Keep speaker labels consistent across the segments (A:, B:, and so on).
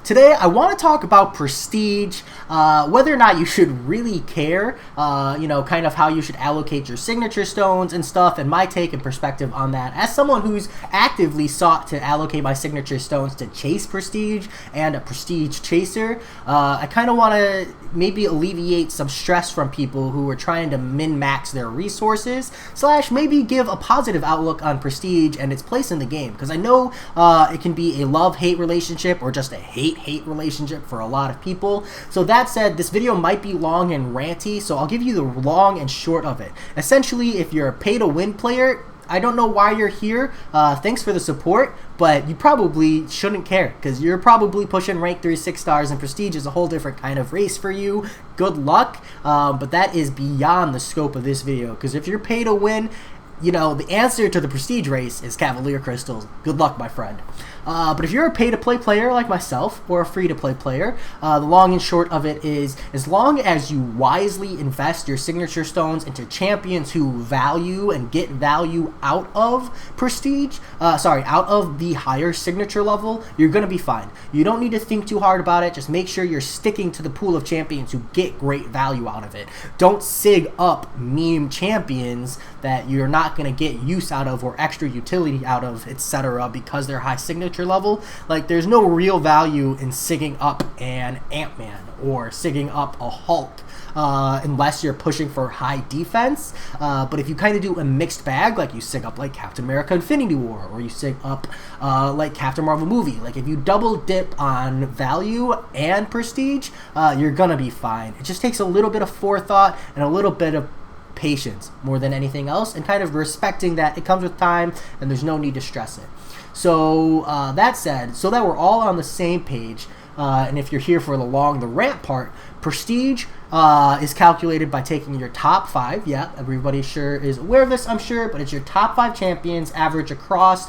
A: Today I want to talk about prestige, whether or not you should really care, kind of how you should allocate your signature stones and stuff, and my take and perspective on that. As someone who's actively sought to allocate my signature stones to chase prestige and a prestige chaser, I kind of want to maybe alleviate some stress from people who are trying to min-max their resources, / maybe give a positive outlook on prestige and its place in the game, because I know it can be a love-hate relationship or just a hate-hate relationship for a lot of people. So that said, this video might be long and ranty, so I'll give you the long and short of it. Essentially, if you're a pay-to-win player, I don't know why you're here. Thanks for the support, but you probably shouldn't care because you're probably pushing rank 3 6 stars, and prestige is a whole different kind of race for you. Good luck, but that is beyond the scope of this video, because if you're pay to win, the answer to the prestige race is Cavalier Crystals. Good luck, my friend. But if you're a pay-to-play player like myself, or a free-to-play player, the long and short of it is, as long as you wisely invest your signature stones into champions who value and get value out of prestige, out of the higher signature level, you're going to be fine. You don't need to think too hard about it. Just make sure you're sticking to the pool of champions who get great value out of it. Don't sig up meme champions that you're not going to get use out of or extra utility out of, etc., because they're high signature level. Like, there's no real value in sigging up an Ant-Man or sigging up a Hulk unless you're pushing for high defense. But if you kind of do a mixed bag, like you sig up like Captain America Infinity War, or you sig up like Captain Marvel movie, like if you double dip on value and prestige, you're gonna be fine. It just takes a little bit of forethought and a little bit of patience more than anything else, and kind of respecting that it comes with time and there's no need to stress it. So that said, so that we're all on the same page, and if you're here for the rant part, prestige is calculated by taking your top 5. Yeah, everybody sure is aware of this, I'm sure, but it's your top 5 champions average across.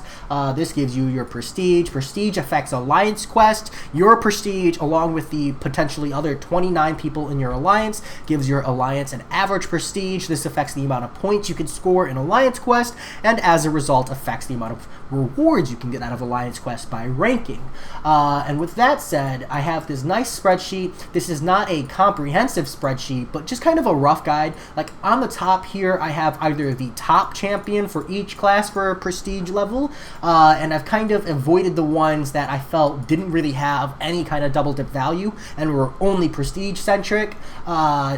A: This gives you your prestige. Prestige affects Alliance Quest. Your prestige, along with the potentially other 29 people in your alliance, gives your alliance an average prestige. This affects the amount of points you can score in Alliance Quest, and as a result affects the amount of rewards you can get out of Alliance Quest by ranking. And with that said, I have this nice spreadsheet. This is not a comprehensive spreadsheet, but just kind of a rough guide. Like, on the top here, I have either the top champion for each class for a prestige level, and I've kind of avoided the ones that I felt didn't really have any kind of double dip value and were only prestige centric,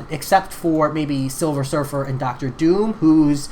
A: except for maybe Silver Surfer and Dr. Doom, whose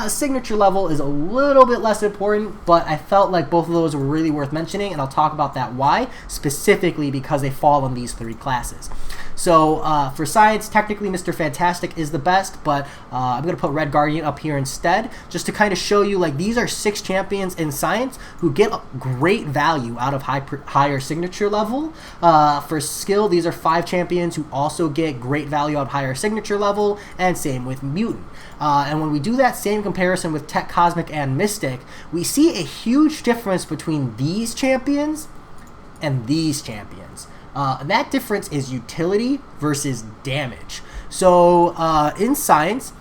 A: signature level is a little bit less important, but I felt like both of those were really worth mentioning, and I'll talk about that why, specifically because they fall in these 3 classes. So for science, technically Mr. Fantastic is the best, but I'm going to put Red Guardian up here instead, just to kind of show you, like, these are 6 champions in science who get great value out of higher signature level. For skill, these are 5 champions who also get great value out of higher signature level, and same with mutant. And when we do that same comparison with Tech, Cosmic, and Mystic, we see a huge difference between these champions and these champions. And that difference is utility versus damage. So in science,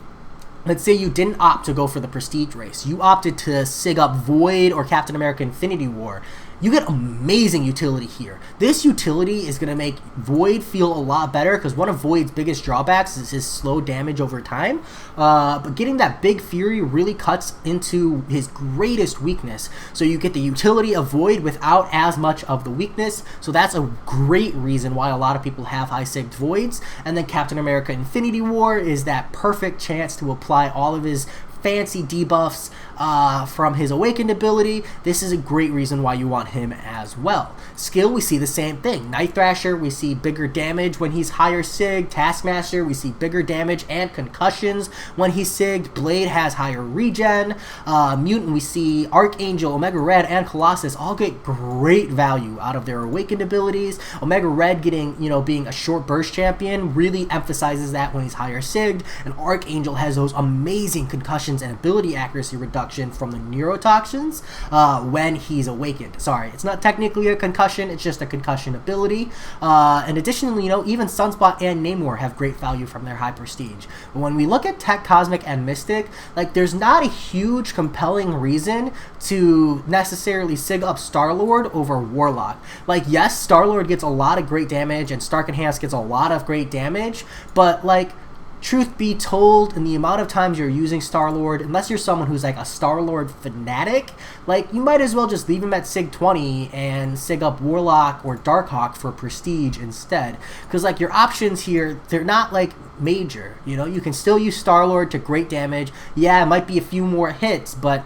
A: let's say you didn't opt to go for the prestige race. You opted to sig up Void or Captain America Infinity War. You get amazing utility here. This utility is going to make Void feel a lot better, because one of Void's biggest drawbacks is his slow damage over time. But getting that big Fury really cuts into his greatest weakness. So you get the utility of Void without as much of the weakness. So that's a great reason why a lot of people have high sigged Voids. And then Captain America Infinity War is that perfect chance to apply all of his fancy debuffs from his awakened ability. This is a great reason why you want him as well. Skill, we see the same thing. Night Thrasher, we see bigger damage when he's higher sig. Taskmaster, we see bigger damage and concussions when he's sigged. Blade has higher regen. Mutant, we see Archangel, Omega Red, and Colossus all get great value out of their awakened abilities. Omega Red getting, being a short burst champion really emphasizes that when he's higher sigged, and Archangel has those amazing concussion reductions and ability accuracy reduction from the neurotoxins when he's awakened. Sorry, it's not technically a concussion, it's just a concussion ability. And additionally, even Sunspot and Namor have great value from their high prestige. But when we look at Tech, Cosmic, and Mystic, like, there's not a huge compelling reason to necessarily sig up Star-Lord over Warlock. Like, yes, Star-Lord gets a lot of great damage, and Stark Enhanced gets a lot of great damage, but, like, truth be told, in the amount of times you're using Star-Lord, unless you're someone who's like a Star-Lord fanatic, like, you might as well just leave him at Sig 20 and sig up Warlock or Darkhawk for Prestige instead. Because, like, your options here, they're not, like, major. You can still use Star-Lord to great damage. Yeah, it might be a few more hits, but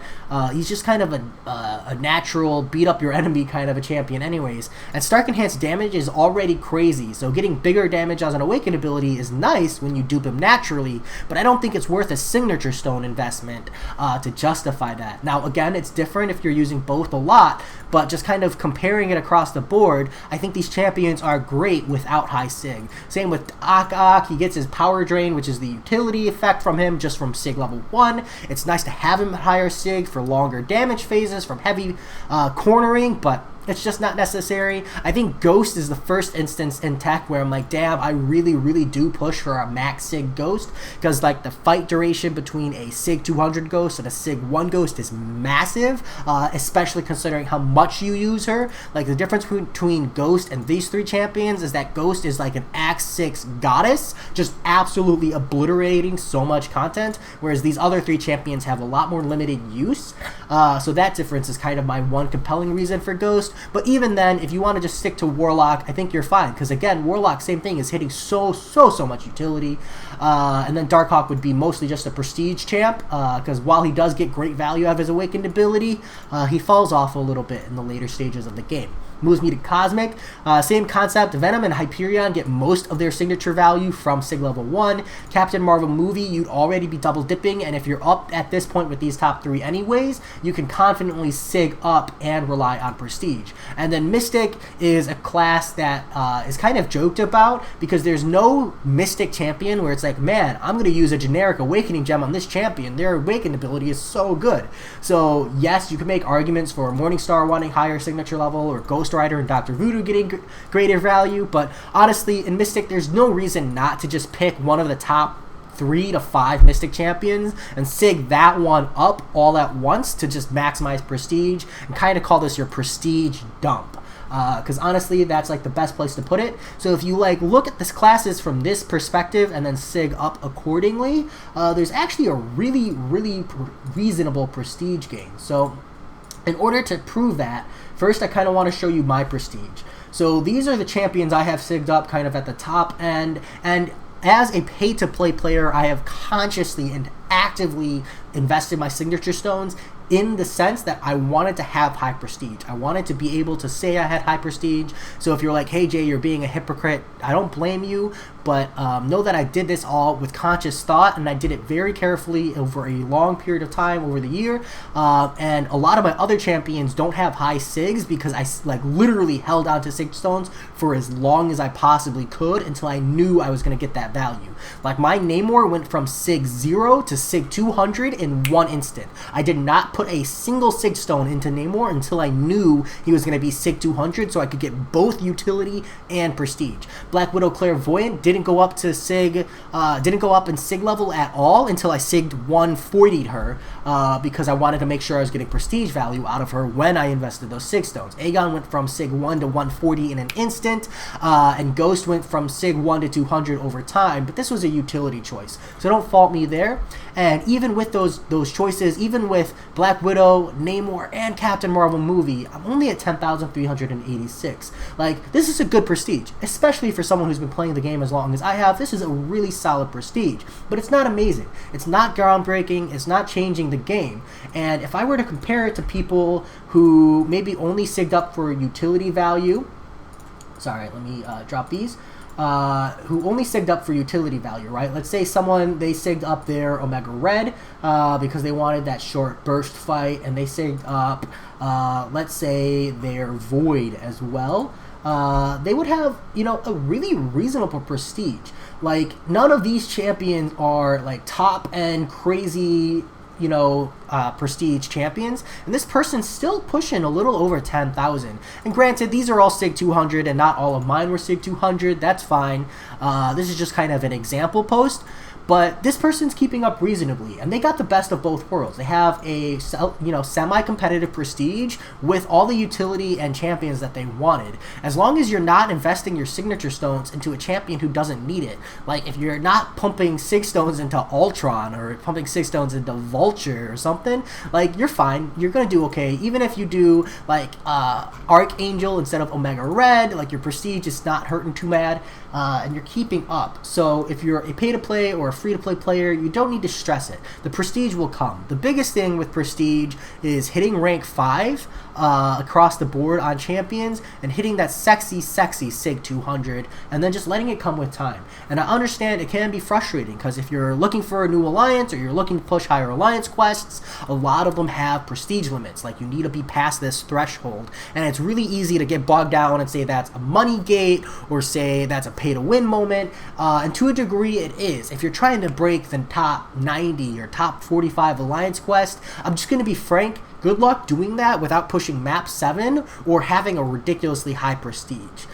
A: he's just kind of a natural beat up your enemy kind of a champion anyways. And Stark Enhanced damage is already crazy, so getting bigger damage as an Awakened ability is nice when you dupe him naturally, but I don't think it's worth a Signature Stone investment to justify that. Now, again, it's different if you're using both a lot, but just kind of comparing it across the board, I think these champions are great without high Sig. Same with Ak, he gets his Power Drain, which is the utility effect from him just from Sig level 1. It's nice to have him at higher Sig for longer damage phases from heavy cornering, but it's just not necessary. I think Ghost is the first instance in Tech where I'm like, damn, I really, really do push for a max Sig Ghost, because, like, the fight duration between a Sig 200 Ghost and a Sig 1 Ghost is massive, especially considering how much you use her. Like, the difference between Ghost and these three champions is that Ghost is like an Act 6 goddess, just absolutely obliterating so much content, whereas these other three champions have a lot more limited use. So that difference is kind of my one compelling reason for Ghost. But even then, if you want to just stick to Warlock, I think you're fine, because again, Warlock, same thing, is hitting so much utility. And then Darkhawk would be mostly just a prestige champ, because while he does get great value out of his Awakened ability, he falls off a little bit in the later stages of the game. Moves me to Cosmic. Same concept. Venom and Hyperion get most of their signature value from Sig level 1. Captain Marvel movie, you'd already be double dipping, and if you're up at this point with these top three anyways, you can confidently Sig up and rely on Prestige. And then Mystic is a class that is kind of joked about, because there's no Mystic champion where it's like, man, I'm going to use a generic Awakening gem on this champion. Their Awakened ability is so good. So yes, you can make arguments for Morningstar wanting higher signature level, or Ghost Rider and Dr. Voodoo getting greater value, but honestly, in Mystic, there's no reason not to just pick one of the top 3 to 5 Mystic champions and sig that one up all at once to just maximize Prestige and kind of call this your Prestige dump. Because honestly, that's like the best place to put it. So if you like look at this classes from this perspective and then sig up accordingly, there's actually a really reasonable Prestige gain. So in order to prove that, first I kind of want to show you my Prestige. So these are the champions I have sigged up kind of at the top end, and as a pay-to-play player, I have consciously and actively invested my signature stones in the sense that I wanted to have high prestige. I wanted to be able to say I had high prestige. So if you're like, hey Jay, you're being a hypocrite, I don't blame you, but know that I did this all with conscious thought, and I did it very carefully over a long period of time over the year. And a lot of my other champions don't have high SIGs because I like literally held on to SIG stones for as long as I possibly could until I knew I was going to get that value. Like my Namor went from SIG 0 to SIG 200 in one instant. I did not put a single SIG stone into Namor until I knew he was going to be SIG 200 so I could get both utility and prestige. Black Widow Clairvoyant didn't go up to SIG, didn't go up in SIG level at all until I SIG'd 140'd her because I wanted to make sure I was getting prestige value out of her when I invested those SIG stones. Aegon went from SIG 1 to 140 in an instant, and Ghost went from SIG 1 to 200 over time, but this was a utility choice, so don't fault me there. And even with those choices, even with Black Widow, Namor, and Captain Marvel movie, I'm only at 10,386. Like, this is a good prestige, especially for someone who's been playing the game as long as I have. This is a really solid prestige, but it's not amazing. It's not groundbreaking. It's not changing the game. And if I were to compare it to people who maybe only sigged up for utility value, sorry, let me drop these. Who only sigged up for utility value, right? Let's say someone, they sigged up their Omega Red because they wanted that short burst fight, and they sigged up, let's say, their Void as well. They would have, you know, a really reasonable prestige. Like, none of these champions are, like, top-end crazy prestige champions, and this person's still pushing a little over 10,000. And granted, these are all SIG 200 and not all of mine were SIG 200. That's fine. This is just kind of an example post. But this person's keeping up reasonably, and they got the best of both worlds. They have a semi-competitive prestige with all the utility and champions that they wanted. As long as you're not investing your signature stones into a champion who doesn't need it, like if you're not pumping 6 stones into Ultron or pumping 6 stones into Vulture or something, like you're fine. You're gonna do okay. Even if you do like Archangel instead of Omega Red, like your prestige is not hurting too bad, and you're keeping up. So if you're a pay-to-play or a free-to-play player, you don't need to stress it. The prestige will come. The biggest thing with prestige is hitting rank 5 across the board on champions and hitting that sexy SIG 200 and then just letting it come with time. And I understand it can be frustrating because if you're looking for a new alliance or you're looking to push higher alliance quests, a lot of them have prestige limits. Like you need to be past this threshold, and it's really easy to get bogged down and say that's a money gate or say that's a pay-to-win moment, and to a degree it is. If you're trying to break the top 90 or top 45 alliance quest, I'm just going to be frank, good luck doing that without pushing map 7 or having a ridiculously high prestige.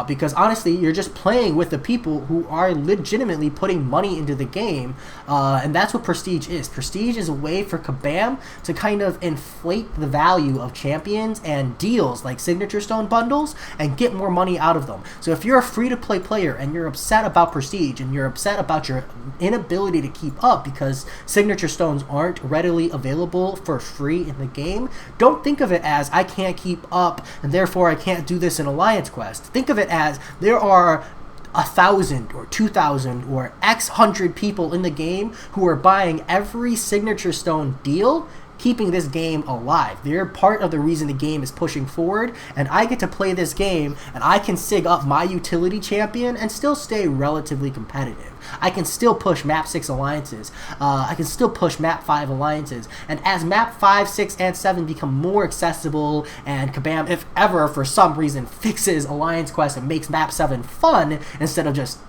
A: Because honestly, you're just playing with the people who are legitimately putting money into the game, and that's what prestige is. Prestige is a way for Kabam to kind of inflate the value of champions and deals like signature stone bundles and get more money out of them. So if you're a free-to-play player and you're upset about prestige and you're upset about your inability to keep up because signature stones aren't readily available for free in the game, don't think of it as I can't keep up and therefore I can't do this in Alliance Quest. Think of it as there are 1,000 or 2,000 or X hundred people in the game who are buying every signature stone deal, keeping this game alive. They're part of the reason the game is pushing forward, and I get to play this game and I can sig up my utility champion and still stay relatively competitive. I can still push map 6 alliances. I can still push map 5 alliances. And as map 5, 6, and 7 become more accessible and Kabam, if ever for some reason, fixes Alliance Quest and makes map 7 fun instead of just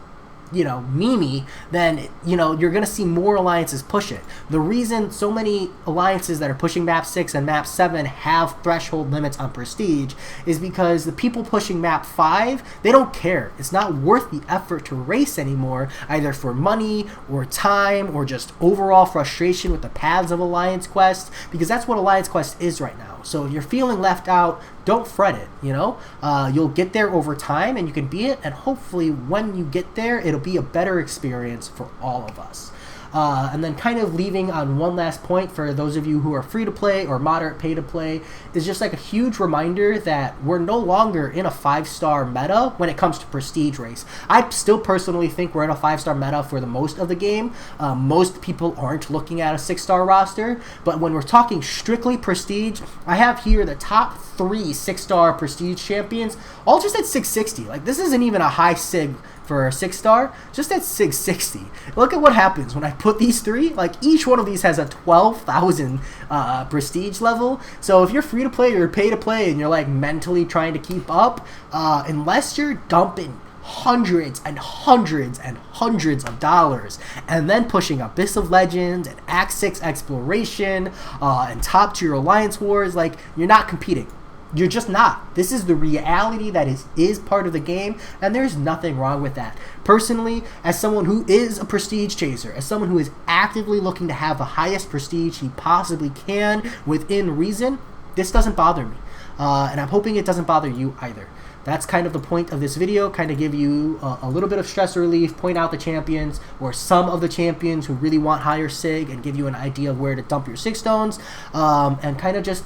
A: memey, then you're gonna see more alliances push it. The reason so many alliances that are pushing map 6 and map 7 have threshold limits on prestige is because the people pushing map 5, they don't care. It's not worth the effort to race anymore, either for money or time or just overall frustration with the paths of Alliance Quest, because that's what Alliance Quest is right now. So if you're feeling left out, don't fret it, you'll get there over time and you can beat it, and hopefully when you get there, it'll be a better experience for all of us. And then kind of leaving on one last point for those of you who are free to play or moderate pay to play is just like a huge reminder that we're no longer in a 5-star meta when it comes to prestige race. I still personally think we're in a 5-star meta for the most of the game. Most people aren't looking at a 6-star roster, but when we're talking strictly prestige, I have here the top 3 6-star prestige champions, all just at 660. Like, this isn't even a high sig for a 6-star, just at 660. Look at what happens when I put these 3. Like, each one of these has a 12,000 prestige level. So if you're free to play or pay to play and you're like mentally trying to keep up, unless you're dumping hundreds and hundreds and hundreds of dollars and then pushing Abyss of Legends and Act 6 Exploration and top tier Alliance Wars, like, you're not competing. You're just not. This is the reality that is part of the game, and there's nothing wrong with that. Personally, as someone who is a prestige chaser, as someone who is actively looking to have the highest prestige he possibly can within reason, this doesn't bother me. And I'm hoping it doesn't bother you either. That's kind of the point of this video, kind of give you a little bit of stress relief, point out the champions or some of the champions who really want higher sig and give you an idea of where to dump your 6 stones, and kind of just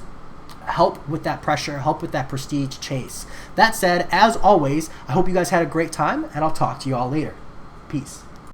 A: help with that pressure, help with that prestige chase. That said, as always, I hope you guys had a great time, and I'll talk to you all later. Peace.